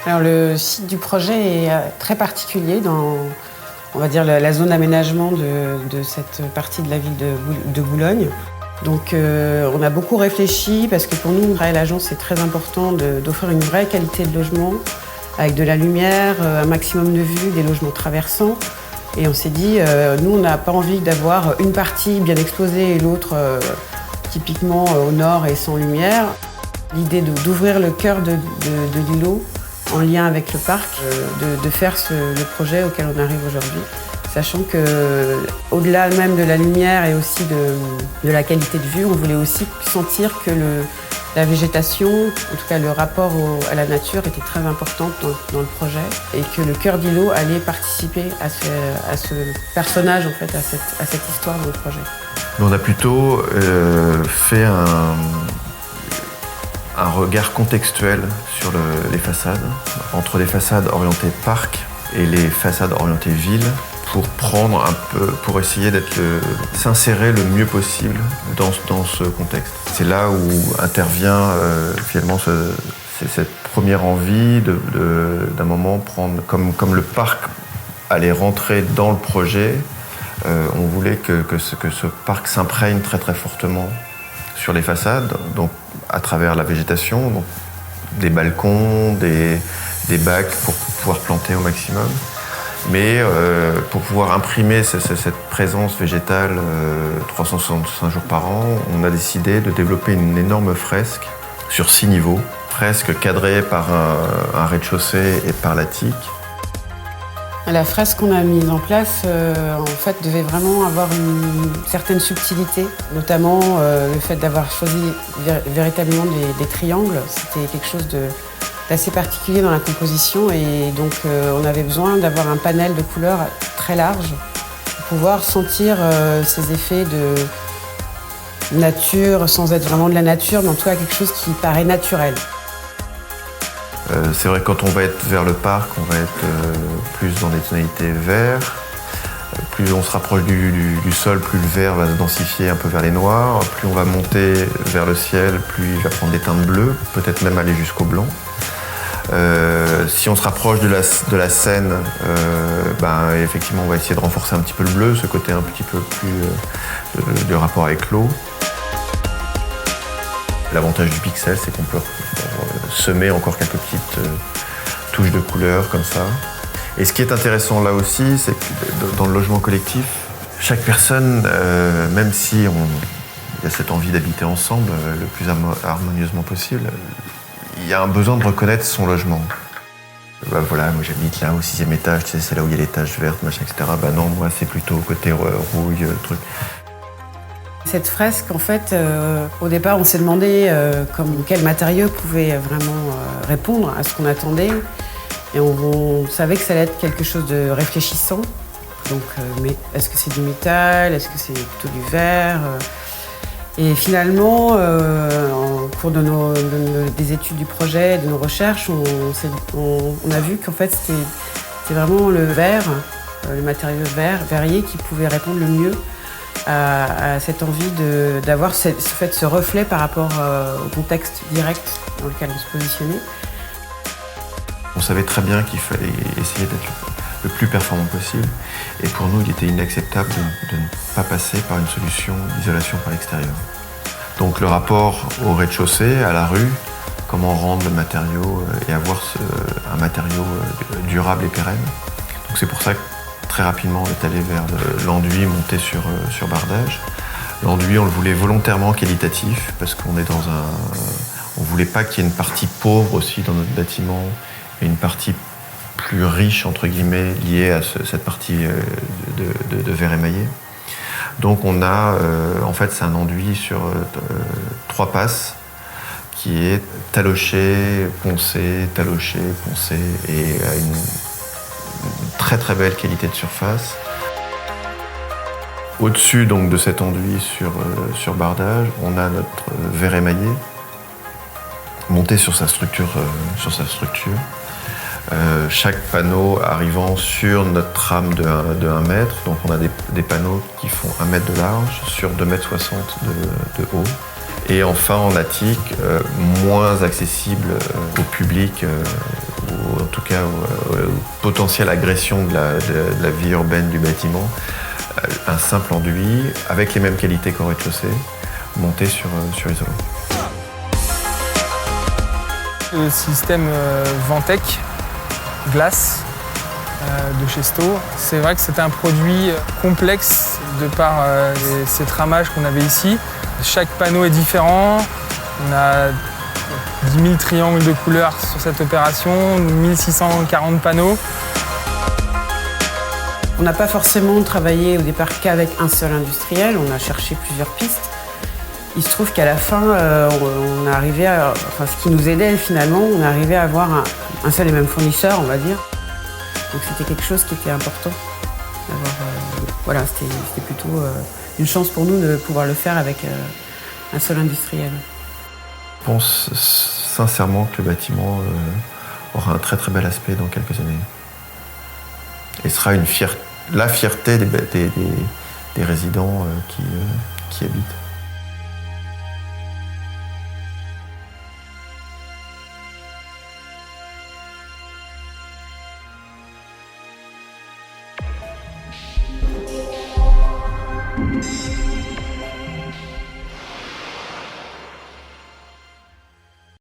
Alors le site du projet est très particulier dans, on va dire, la zone d'aménagement de cette partie de la ville de Boulogne. Donc on a beaucoup réfléchi parce que pour nous, à l'agence, c'est très important d'offrir une vraie qualité de logement avec de la lumière, un maximum de vue, des logements traversants. Et on s'est dit, nous, on n'a pas envie d'avoir une partie bien exposée et l'autre typiquement au nord et sans lumière. L'idée d'ouvrir le cœur de l'îlot en lien avec le parc, de faire le projet auquel on arrive aujourd'hui. Sachant qu'au-delà même de la lumière et aussi de la qualité de vue, on voulait aussi sentir que la végétation, en tout cas le rapport à la nature, était très importante dans le projet et que le cœur d'îlot allait participer à ce personnage, en fait, à cette histoire dans le projet. On a plutôt fait un regard contextuel sur les façades, entre les façades orientées parc et les façades orientées ville, pour essayer s'insérer le mieux possible dans ce contexte. C'est là où intervient finalement cette première envie d'un moment prendre, comme le parc allait rentrer dans le projet, on voulait que ce parc s'imprègne très très fortement sur les façades, donc à travers la végétation, donc des balcons, des bacs pour pouvoir planter au maximum. Mais pour pouvoir imprimer cette présence végétale 365 jours par an, on a décidé de développer une énorme fresque sur 6 niveaux, fresque cadrée par un rez-de-chaussée et par l'attique. La fresque qu'on a mise en place, en fait, devait vraiment avoir une certaine subtilité, notamment le fait d'avoir choisi véritablement des triangles. C'était quelque chose d'assez particulier dans la composition et donc on avait besoin d'avoir un panel de couleurs très large pour pouvoir sentir ces effets de nature sans être vraiment de la nature, mais en tout cas quelque chose qui paraît naturel. C'est vrai que quand on va être vers le parc, on va être plus dans des tonalités vert. Plus on se rapproche du sol, plus le vert va se densifier un peu vers les noirs. Plus on va monter vers le ciel, plus il va prendre des teintes bleues, peut-être même aller jusqu'au blanc. Si on se rapproche de la Seine, effectivement, on va essayer de renforcer un petit peu le bleu, ce côté un petit peu plus de rapport avec l'eau. L'avantage du pixel, c'est qu'on peut semer encore quelques petites touches de couleur comme ça. Et ce qui est intéressant là aussi, c'est que dans le logement collectif, chaque personne, même si il y a cette envie d'habiter ensemble le plus harmonieusement possible, il y a un besoin de reconnaître son logement. Voilà, moi j'habite là au 6e étage, tu sais, c'est là où il y a les taches vertes, machin, etc. Non, moi c'est plutôt côté rouille, truc. Cette fresque, en fait, au départ, on s'est demandé quel matériau pouvait vraiment répondre à ce qu'on attendait. Et on savait que ça allait être quelque chose de réfléchissant. Donc, mais est-ce que c'est du métal? Est-ce que c'est plutôt du verre? Et finalement, en cours des études du projet, de nos recherches, on a vu qu'en fait, c'était vraiment le verre, le matériau verrier qui pouvait répondre le mieux à cette envie d'avoir ce reflet par rapport au contexte direct dans lequel on se positionnait. On savait très bien qu'il fallait essayer d'être le plus performant possible. Et pour nous, il était inacceptable de ne pas passer par une solution d'isolation par l'extérieur. Donc le rapport au rez-de-chaussée, à la rue, comment rendre le matériau et avoir un matériau durable et pérenne. Donc c'est pour ça que très rapidement, on est allé vers l'enduit monté sur bardage. L'enduit, on le voulait volontairement qualitatif parce qu'on est on voulait pas qu'il y ait une partie pauvre aussi dans notre bâtiment et une partie plus riche, entre guillemets, liée à cette partie de verre émaillé. Donc on a, en fait, c'est un enduit sur 3 passes qui est taloché, poncé, taloché, poncé et à une très très belle qualité de surface. Au-dessus donc de cet enduit sur bardage, on a notre verre émaillé monté sur sa structure. Chaque panneau arrivant sur notre rame de 1 mètre. Donc on a des panneaux qui font 1 mètre de large sur 2,60 m de haut. Et enfin en attique, moins accessible au public, ou en tout cas aux potentielles agressions de la vie urbaine du bâtiment. Un simple enduit, avec les mêmes qualités qu'au rez-de-chaussée, monté sur isolant. Le système Ventec glace de chez Sto, c'est vrai que c'était un produit complexe de par ces tramages qu'on avait ici. Chaque panneau est différent, on a 10 000 triangles de couleurs sur cette opération, 1640 panneaux. On n'a pas forcément travaillé au départ qu'avec un seul industriel, on a cherché plusieurs pistes. Il se trouve qu'à la fin, on est arrivé ce qui nous aidait finalement, on est arrivé à avoir un seul et même fournisseur, on va dire. Donc c'était quelque chose qui était important. Voilà, c'était plutôt une chance pour nous de pouvoir le faire avec un seul industriel. Je pense sincèrement que le bâtiment aura un très très bel aspect dans quelques années. Et sera la fierté des résidents qui habitent.